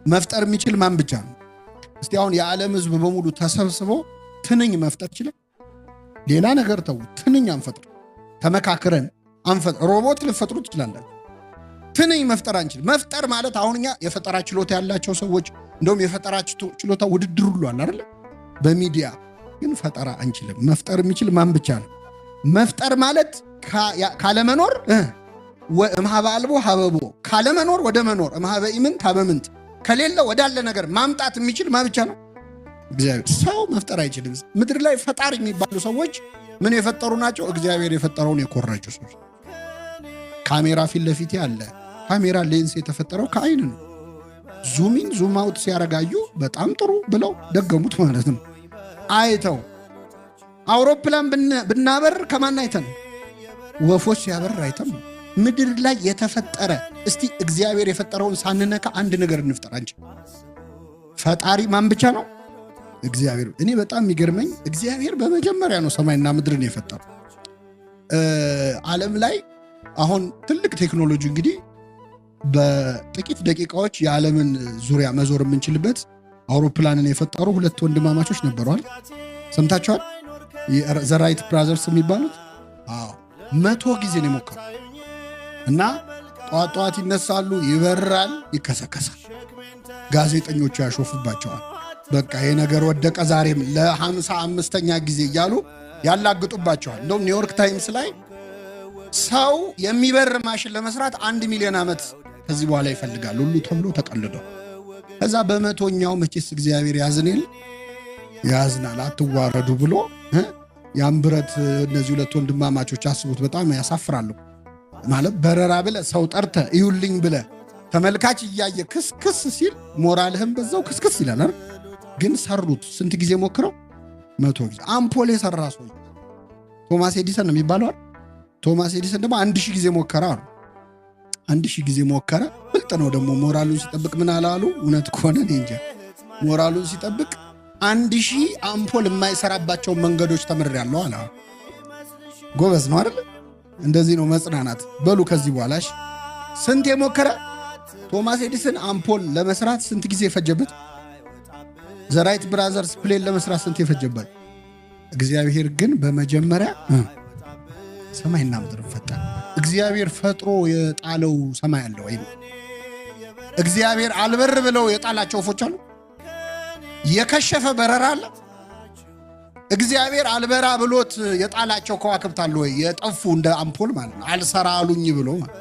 መፍጠር የሚችል ማን ብቻ ነው? እስቲ አሁን የዓለም ህዝብ በሙሉ ተሰብስቦ ትንኝ መፍጠር ይችላል? ሌላ ነገር ተው፣ ትንኝ አንፈጥር። ተመካክረን አንፈጥር። ሮቦት ልፈጥሩ ትችላላችሁ። ትንኝ መፍጠር አንችል። መፍጠር ማለት አሁን እኛ የፈጠራ ችሎታ ያላቸው ሰዎች እንደውም የፈጠራ ችሎታ ውድድር ሁሉ አለ አይደል? በሚዲያ ግን ፈጠራ አንችልም። መፍጠር የሚችል ማን ብቻ ነው? መፍጠር ማለት ካለመኖር እምሃበ አልቦ ሀበቦ፣ ካለመኖር ወደ መኖር፣ እምሃበ ኢምንት ሀበምንት፣ ከሌለ ወዳለ ነገር ማምጣት የሚችል ማን ብቻ ነው? እግዚአብሔር። ሰው መፍጠር አይችልም። ምድር ላይ ፈጣሪ የሚባሉ ሰዎች ምን የፈጠሩ ናቸው? እግዚአብሔር የፈጠረውን የኮረጁ ሰዎች። ካሜራ ፊት ለፊት ያለ ካሜራ ሌንስ የተፈጠረው ከአይን ነው። ዙሚን ዙም አውት ሲያረጋዩ በጣም ጥሩ ብለው ደገሙት ማለት ነው። አይተው አውሮፕላን ብናበር ከማን አይተን? ወፎች ሲያበር አይተን። ምድር ላይ የተፈጠረ እስቲ እግዚአብሔር የፈጠረውን ሳንነካ አንድ ነገር እንፍጠር አንቺ። ፈጣሪ ማን ብቻ ነው? እግዚአብሔር። እኔ በጣም የሚገርመኝ እግዚአብሔር በመጀመሪያ ነው ሰማይና ምድርን የፈጠረው። ዓለም ላይ አሁን ትልቅ ቴክኖሎጂ እንግዲህ በጥቂት ደቂቃዎች የዓለምን ዙሪያ መዞር የምንችልበት አውሮፕላንን የፈጠሩ ሁለት ወንድማማቾች ነበሯል። ሰምታችኋል? ዘራይት ብራዘርስ የሚባሉት 100 ጊዜ ነው የሞከሩ እና ጠዋት ጠዋት ይነሳሉ፣ ይበራል፣ ይከሰከሳል። ጋዜጠኞቹ ያሾፉባቸዋል። በቃ ይሄ ነገር ወደቀ ዛሬም ለ55ኛ ጊዜ እያሉ ያላግጡባቸዋል። እንደውም ኒውዮርክ ታይምስ ላይ ሰው የሚበር ማሽን ለመስራት 1 ሚሊዮን ዓመት ከዚህ በኋላ ይፈልጋል ሁሉ ተብሎ ተቀልዶ ከዛ በመቶኛው መቼስ እግዚአብሔር ያዝናል አትዋረዱ ብሎ ያን ብረት እነዚህ ሁለት ወንድማማቾች አስቡት፣ በጣም ያሳፍራሉ። ማለት በረራ ብለ ሰው ጠርተ እዩልኝ ብለ ተመልካች እያየ ክስክስ ሲል ሞራልህም በዛው ክስክስ ይላል አይደል? ግን ሰሩት። ስንት ጊዜ ሞክረው? 100 ጊዜ። አምፖል የሰራ ሰው ቶማስ ኤዲሰን ነው የሚባለው። ቶማስ ኤዲሰን ደግሞ 1000 ጊዜ ሞከረ አሉ። 1000 ጊዜ ሞከረ። ብልጥ ነው ደግሞ። ሞራሉን ሲጠብቅ ምን አላሉ? እውነት ከሆነ እንጃ። ሞራሉን ሲጠብቅ 1000 አምፖል የማይሰራባቸው መንገዶች ተምሬያለሁ አለ። ጎበዝ ነው አይደል? እንደዚህ ነው መጽናናት። በሉ ከዚህ በኋላሽ ስንት የሞከረ ቶማስ ኤዲሰን አምፖል ለመስራት ስንት ጊዜ ፈጀበት? ዘራይት ብራዘርስ ፕሌን ለመስራት ስንት የፈጀበት? እግዚአብሔር ግን በመጀመሪያ ሰማይና ምድር ፈጠረ። እግዚአብሔር ፈጥሮ የጣለው ሰማይ አለ ወይ? እግዚአብሔር አልበር ብለው የጣላቸው ወፎች አሉ? የከሸፈ በረራ አለ? እግዚአብሔር አልበራ ብሎት የጣላቸው ከዋክብት አሉ ወይ? የጠፉ እንደ አምፖል ማለት ነው። አልሰራ አሉኝ ብሎ ማለት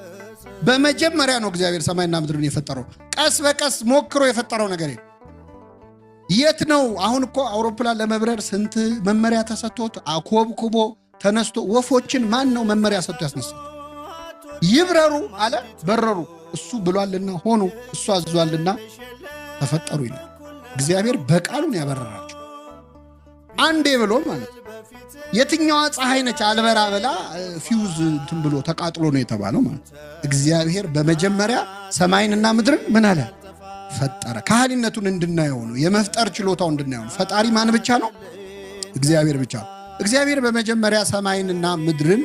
በመጀመሪያ ነው እግዚአብሔር ሰማይና ምድርን የፈጠረው። ቀስ በቀስ ሞክሮ የፈጠረው ነገር የት ነው? አሁን እኮ አውሮፕላን ለመብረር ስንት መመሪያ ተሰጥቶት አኮብኩቦ ተነስቶ ወፎችን ማን ነው መመሪያ ሰጥቶ ያስነሳው? ይብረሩ አለ፣ በረሩ። እሱ ብሏልና ሆኑ፣ እሱ አዟልና ተፈጠሩ ይላል። እግዚአብሔር በቃሉን ያበረራቸው አንዴ ብሎ ማለት። የትኛዋ ፀሐይ ነች አልበራ ብላ ፊውዝ እንትን ብሎ ተቃጥሎ ነው የተባለው ማለት። እግዚአብሔር በመጀመሪያ ሰማይንና ምድርን ምን አለ? ፈጠረ። ካህሊነቱን እንድናየው ነው፣ የመፍጠር ችሎታው እንድናየው ነው። ፈጣሪ ማን ብቻ ነው? እግዚአብሔር ብቻ ነው። እግዚአብሔር በመጀመሪያ ሰማይንና ምድርን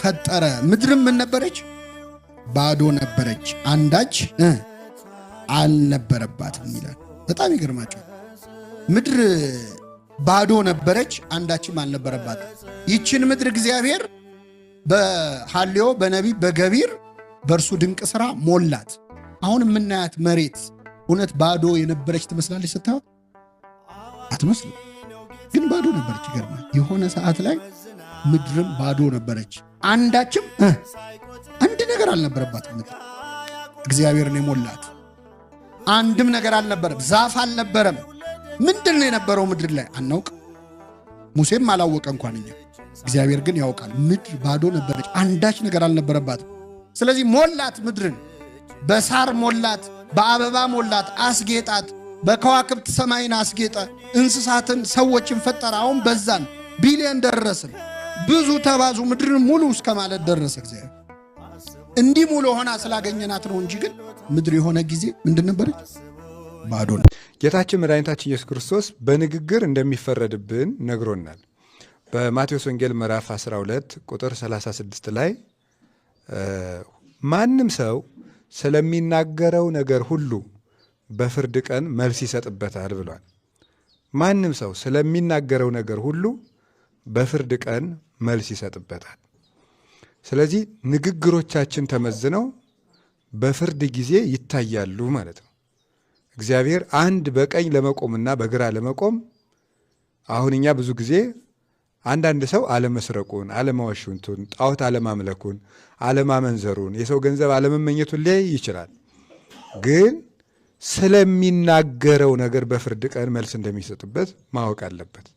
ፈጠረ። ምድርም ምን ነበረች? ባዶ ነበረች፣ አንዳች አልነበረባትም ይላል። በጣም ይገርማቸዋል። ምድር ባዶ ነበረች፣ አንዳችም አልነበረባትም። ይችን ምድር እግዚአብሔር በሐልዮ በነቢብ በገቢር በእርሱ ድንቅ ሥራ ሞላት። አሁን የምናያት መሬት እውነት ባዶ የነበረች ትመስላለች? ስታዩት አትመስልም፣ ግን ባዶ ነበረች። ይገርማል። የሆነ ሰዓት ላይ ምድርም ባዶ ነበረች፣ አንዳችም አንድ ነገር አልነበረባትም። ምድር እግዚአብሔርን የሞላት አንድም ነገር አልነበረም። ዛፍ አልነበረም። ምንድን ነው የነበረው ምድር ላይ? አናውቅ። ሙሴም አላወቀ እንኳን እኛ። እግዚአብሔር ግን ያውቃል። ምድር ባዶ ነበረች፣ አንዳች ነገር አልነበረባትም። ስለዚህ ሞላት፣ ምድርን በሳር ሞላት፣ በአበባ ሞላት፣ አስጌጣት። በከዋክብት ሰማይን አስጌጠ። እንስሳትን ሰዎችን ፈጠረ። አሁን በዛን ቢሊዮን ደረስን። ብዙ ተባዙ፣ ምድርን ሙሉ እስከ ማለት ደረሰ እግዚአብሔር። እንዲህ ሙሉ ሆና ስላገኘናት ነው እንጂ ግን ምድር የሆነ ጊዜ ምንድን ነበረች? ባዶ ነው። ጌታችን መድኃኒታችን ኢየሱስ ክርስቶስ በንግግር እንደሚፈረድብን ነግሮናል። በማቴዎስ ወንጌል ምዕራፍ 12 ቁጥር 36 ላይ ማንም ሰው ስለሚናገረው ነገር ሁሉ በፍርድ ቀን መልስ ይሰጥበታል ብሏል። ማንም ሰው ስለሚናገረው ነገር ሁሉ በፍርድ ቀን መልስ ይሰጥበታል። ስለዚህ ንግግሮቻችን ተመዝነው በፍርድ ጊዜ ይታያሉ ማለት ነው። እግዚአብሔር አንድ በቀኝ ለመቆምና በግራ ለመቆም አሁን እኛ ብዙ ጊዜ አንዳንድ ሰው አለመስረቁን፣ አለማዋሹንቱን፣ ጣዖት አለማምለኩን፣ አለማመንዘሩን፣ የሰው ገንዘብ አለመመኘቱን ሊያይ ይችላል። ግን ስለሚናገረው ነገር በፍርድ ቀን መልስ እንደሚሰጥበት ማወቅ አለበት።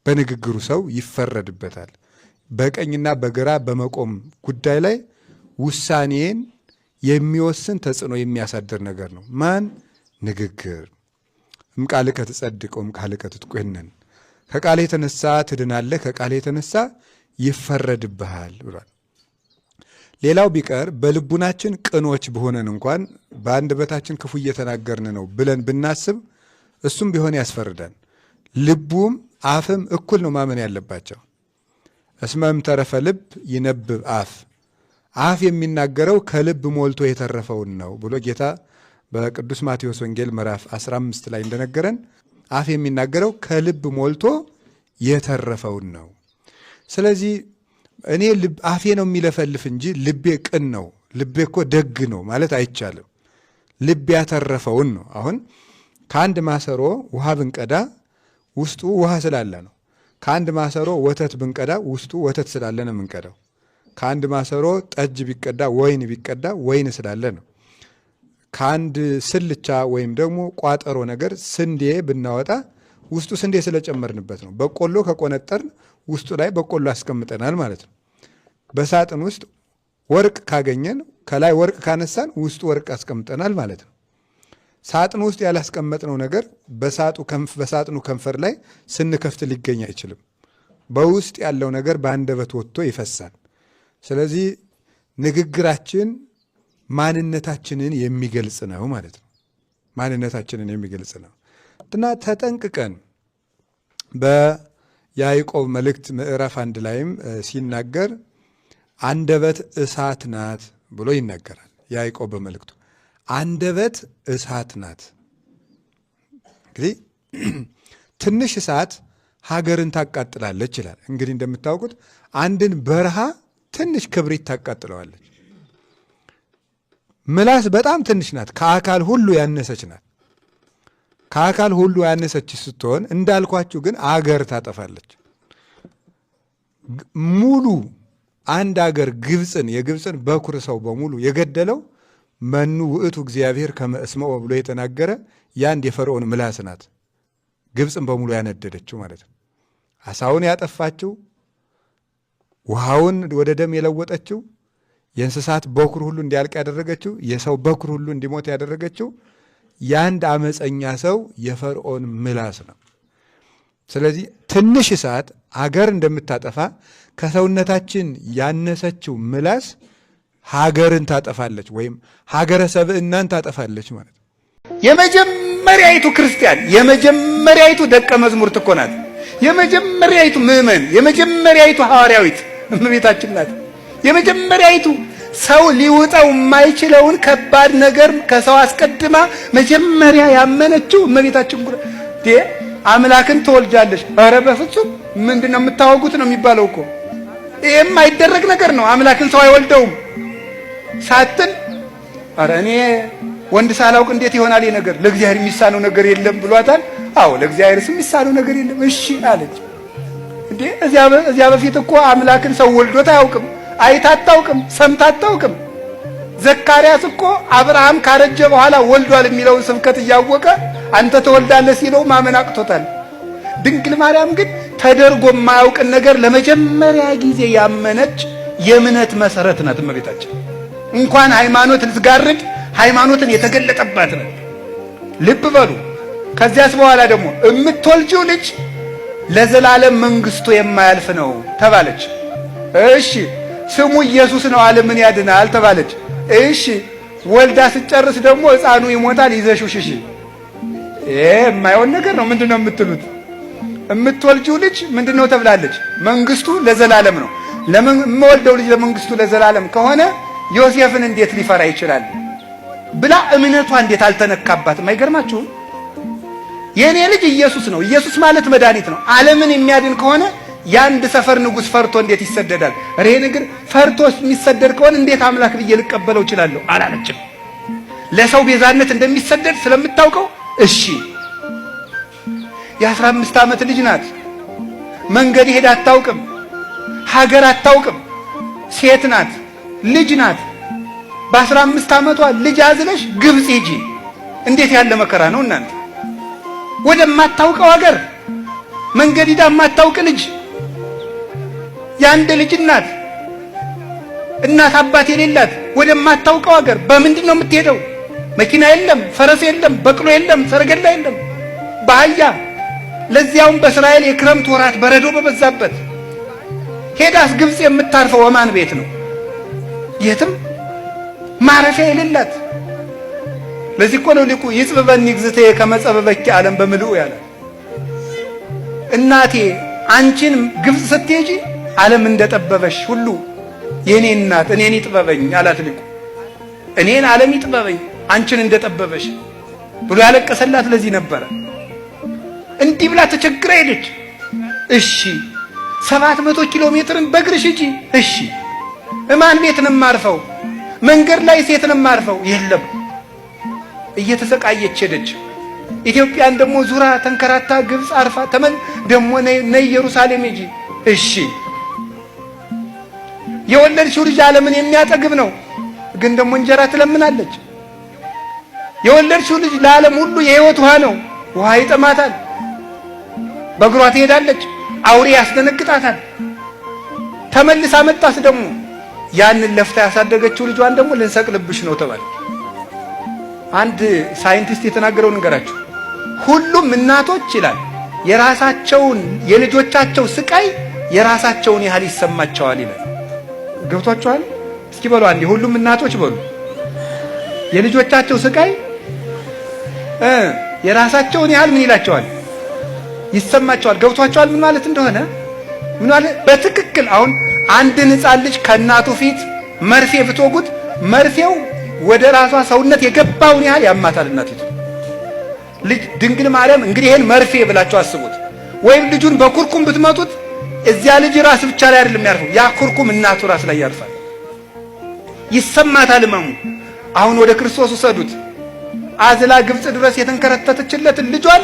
በንግግሩ ሰው ይፈረድበታል። በቀኝና በግራ በመቆም ጉዳይ ላይ ውሳኔን የሚወስን ተጽዕኖ የሚያሳድር ነገር ነው። ማን? ንግግር። እምቃልከ ትጸድቅ ወእምቃልከ ትትኮነን፣ ከቃል የተነሳ ትድናለህ፣ ከቃል የተነሳ ይፈረድብሃል ብሏል። ሌላው ቢቀር በልቡናችን ቅኖች በሆነን እንኳን በአንደበታችን ክፉ እየተናገርን ነው ብለን ብናስብ እሱም ቢሆን ያስፈርዳል። ልቡም አፍም እኩል ነው ማመን ያለባቸው። እስመ እምተረፈ ልብ ይነብብ አፍ፣ አፍ የሚናገረው ከልብ ሞልቶ የተረፈውን ነው ብሎ ጌታ በቅዱስ ማቴዎስ ወንጌል ምዕራፍ 15 ላይ እንደነገረን አፍ የሚናገረው ከልብ ሞልቶ የተረፈውን ነው። ስለዚህ እኔ አፌ ነው የሚለፈልፍ እንጂ ልቤ ቅን ነው፣ ልቤ እኮ ደግ ነው ማለት አይቻልም። ልብ ያተረፈውን ነው። አሁን ከአንድ ማሰሮ ውሃ ብንቀዳ ውስጡ ውሃ ስላለ ነው። ከአንድ ማሰሮ ወተት ብንቀዳ ውስጡ ወተት ስላለ ነው የምንቀዳው። ከአንድ ማሰሮ ጠጅ ቢቀዳ ወይን ቢቀዳ ወይን ስላለ ነው። ከአንድ ስልቻ ወይም ደግሞ ቋጠሮ ነገር ስንዴ ብናወጣ ውስጡ ስንዴ ስለጨመርንበት ነው። በቆሎ ከቆነጠርን ውስጡ ላይ በቆሎ አስቀምጠናል ማለት ነው። በሳጥን ውስጥ ወርቅ ካገኘን ከላይ ወርቅ ካነሳን ውስጡ ወርቅ አስቀምጠናል ማለት ነው። ሳጥን ውስጥ ያላስቀመጥነው ነገር በሳጥኑ ከንፈር ላይ ስንከፍት ሊገኝ አይችልም። በውስጥ ያለው ነገር በአንደበት ወጥቶ ይፈሳል። ስለዚህ ንግግራችን ማንነታችንን የሚገልጽ ነው ማለት ነው። ማንነታችንን የሚገልጽ ነው እና ተጠንቅቀን በያዕቆብ መልእክት ምዕራፍ 1 ላይም ሲናገር አንደበት እሳት ናት ብሎ ይናገራል። ያዕቆብ በመልእክቱ አንደበት እሳት ናት። እንግዲህ ትንሽ እሳት ሀገርን ታቃጥላለች ይላል። እንግዲህ እንደምታውቁት አንድን በረሃ ትንሽ ክብሪት ታቃጥለዋለች። ምላስ በጣም ትንሽ ናት፣ ከአካል ሁሉ ያነሰች ናት። ከአካል ሁሉ ያነሰች ስትሆን እንዳልኳችሁ ግን አገር ታጠፋለች። ሙሉ አንድ አገር የግብፅን በኩር ሰው በሙሉ የገደለው መኑ ውእቱ እግዚአብሔር ከመ እስመዖ ብሎ የተናገረ ያንድ የፈርዖን ምላስ ናት። ግብፅን በሙሉ ያነደደችው ማለት ነው። አሳውን ያጠፋችው፣ ውሃውን ወደ ደም የለወጠችው፣ የእንስሳት በኩር ሁሉ እንዲያልቅ ያደረገችው፣ የሰው በኩር ሁሉ እንዲሞት ያደረገችው ያንድ አመፀኛ ሰው የፈርዖን ምላስ ነው። ስለዚህ ትንሽ እሳት ሀገር እንደምታጠፋ ከሰውነታችን ያነሰችው ምላስ ሀገርን ታጠፋለች ወይም ሀገረ ሰብዕናን ታጠፋለች ማለት ነው። የመጀመሪያይቱ ክርስቲያን የመጀመሪያይቱ ደቀ መዝሙርት እኮ ናት። የመጀመሪያይቱ ምዕመን የመጀመሪያይቱ ሐዋርያዊት እመቤታችን ናት። የመጀመሪያይቱ ሰው ሊውጠው የማይችለውን ከባድ ነገር ከሰው አስቀድማ መጀመሪያ ያመነችው እመቤታችን ጉራ አምላክን ትወልጃለሽ። ኧረ በፍጹም ምንድነው የምታወጉት ነው የሚባለው እኮ። ይሄም አይደረግ ነገር ነው። አምላክን ሰው አይወልደውም ሳትል ኧረ እኔ ወንድ ሳላውቅ እንዴት ይሆናል ይሄ ነገር? ለእግዚአብሔር የሚሳነው ነገር የለም ብሏታል። አዎ ለእግዚአብሔርስ የሚሳነው ነገር የለም። እሺ አለች። እንዴ እዚያ በፊት እኮ አምላክን ሰው ወልዶት አያውቅም፣ አይታ አታውቅም፣ ሰምታ አታውቅም። ዘካርያስ እኮ አብርሃም ካረጀ በኋላ ወልዷል የሚለውን ስብከት እያወቀ አንተ ተወልዳለህ ሲለው ማመን አቅቶታል። ድንግል ማርያም ግን ተደርጎ የማያውቅን ነገር ለመጀመሪያ ጊዜ ያመነች የእምነት መሰረት ናት እመቤታችን። እንኳን ሃይማኖት ልትጋርድ ሃይማኖትን የተገለጠባት ነው። ልብ በሉ። ከዚያስ በኋላ ደግሞ የምትወልጂው ልጅ ለዘላለም መንግስቱ የማያልፍ ነው ተባለች። እሺ ስሙ ኢየሱስ ነው ዓለምን ያድናል ተባለች። እሺ ወልዳ ስጨርስ ደግሞ ሕፃኑ ይሞታል ይዘሽው ሽሽ። የማይሆን ነገር ነው። ምንድነው የምትሉት? የምትወልጂው ልጅ ምንድነው ተብላለች? መንግስቱ ለዘላለም ነው። የምወልደው ልጅ ለመንግስቱ ለዘላለም ከሆነ ዮሴፍን እንዴት ሊፈራ ይችላል? ብላ እምነቷ እንዴት አልተነካባትም? አይገርማችሁም? የኔ ልጅ ኢየሱስ ነው። ኢየሱስ ማለት መድኃኒት ነው። ዓለምን የሚያድን ከሆነ የአንድ ሰፈር ንጉሥ ፈርቶ እንዴት ይሰደዳል? ይሄ ነገር ፈርቶ የሚሰደድ ከሆነ እንዴት አምላክ ብዬ ልቀበለው እችላለሁ አላለችም። ለሰው ቤዛነት እንደሚሰደድ ስለምታውቀው እሺ። የ15 ዓመት ልጅ ናት። መንገድ ሄዳ አታውቅም። ሀገር አታውቅም። ሴት ናት፣ ልጅ ናት። በ15 ዓመቷ ልጅ አዝለሽ ግብፅ ሂጂ። እንዴት ያለ መከራ ነው እናንተ! ወደማታውቀው ሀገር መንገድ ሄዳ የማታውቅ ልጅ፣ የአንድ ልጅ እናት አባት የሌላት ወደማታውቀው ሀገር በምንድን ነው የምትሄደው? መኪና የለም፣ ፈረስ የለም፣ በቅሎ የለም፣ ሰረገላ የለም፣ በአህያ ለዚያውም በእስራኤል የክረምት ወራት በረዶ በበዛበት ሄዳስ ግብፅ የምታርፈው ወማን ቤት ነው? የትም ማረፊያ የሌላት። ለዚህ እኮ ነው ሊቁ ይጽበበኒ እግዝእትየ ከመ ጸበበኪ ዓለም በምልኡ ያለ። እናቴ አንቺን ግብፅ ስትሄጂ ዓለም እንደጠበበሽ ሁሉ የኔ እናት እኔን ይጥበበኝ አላት ሊቁ። እኔን ዓለም ይጥበበኝ አንቺን እንደጠበበሽ ብሎ ያለቀሰላት ለዚህ ነበረ። እንዲህ ብላ ተቸግራ ሄደች። እሺ 700 ኪሎ ሜትርን በእግርሽ ሂጂ። እሺ እማን ቤት ነው የማርፈው? መንገድ ላይ ሴት ነው የማርፈው? የለም። እየተሰቃየች ሄደች። ኢትዮጵያን ደግሞ ዙራ ተንከራታ ግብፅ አርፋ ደግሞ ነይ ኢየሩሳሌም ሂጂ። እሺ የወለድሽው ልጅ ዓለምን የሚያጠግብ ነው፣ ግን ደግሞ እንጀራ ትለምናለች። የወለድሽው ልጅ ለዓለም ሁሉ የሕይወት ውሃ ነው፣ ውሃ ይጠማታል። በእግሯ ትሄዳለች፣ አውሬ ያስደነግጣታል። ተመልሳ መጣስ ደግሞ ያንን ለፍታ ያሳደገችው ልጇን ደግሞ ልንሰቅልብሽ ነው ተባለ። አንድ ሳይንቲስት የተናገረው ነገራችሁ። ሁሉም እናቶች ይላል የራሳቸውን የልጆቻቸው ስቃይ የራሳቸውን ያህል ይሰማቸዋል ይላል። ገብቷችኋል? እስኪ በሉ አንዴ ሁሉም እናቶች በሉ። የልጆቻቸው ስቃይ የራሳቸውን ያህል ምን ይላቸዋል? ይሰማቸዋል። ገብቷችኋል ምን ማለት እንደሆነ? ምን ማለት በትክክል አሁን አንድን ሕፃን ልጅ ከእናቱ ፊት መርፌ ብትወጉት መርፌው ወደ ራሷ ሰውነት የገባውን ያህል ያማታል እናቲቱ። ልጅ ድንግል ማርያም እንግዲህ ይሄን መርፌ ብላችሁ አስቡት። ወይም ልጁን በኩርኩም ብትመቱት እዚያ ልጅ ራስ ብቻ ላይ አይደለም ያርፈው፣ ያ ኩርኩም እናቱ ራስ ላይ ያርፋል። ይሰማታል ህመሙ። አሁን ወደ ክርስቶስ ውሰዱት። አዝላ ግብፅ ድረስ የተንከረተተችለትን ልጇን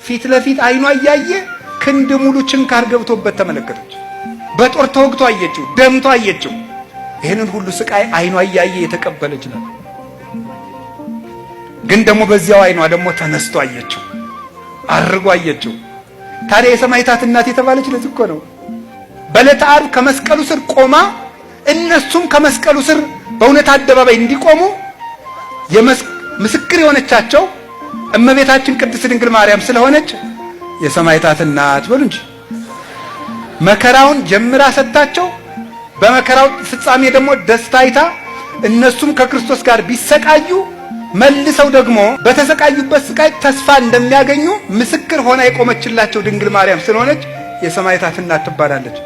ፊት ለፊት አይኗ እያየ ክንድ ሙሉ ችንካር ገብቶበት ተመለከተች። በጦር ተወግቶ አየችው፣ ደምቶ አየችው። ይህንን ሁሉ ስቃይ አይኗ እያየ የተቀበለች ናት። ግን ደግሞ በዚያው አይኗ ደግሞ ተነስቶ አየችው፣ አርጎ አየችው። ታዲያ የሰማዕታት እናት የተባለች ለዚህ እኮ ነው። በዕለተ ዓርብ ከመስቀሉ ስር ቆማ እነሱም ከመስቀሉ ስር በእውነት አደባባይ እንዲቆሙ ምስክር የሆነቻቸው እመቤታችን ቅድስት ድንግል ማርያም ስለሆነች የሰማዕታት እናት በሉ እንጂ። መከራውን ጀምራ ሰጣቸው። በመከራው ፍጻሜ ደግሞ ደስታ አይታ እነሱም ከክርስቶስ ጋር ቢሰቃዩ መልሰው ደግሞ በተሰቃዩበት ስቃይ ተስፋ እንደሚያገኙ ምስክር ሆና የቆመችላቸው ድንግል ማርያም ስለሆነች የሰማዕታት እናት ትባላለች።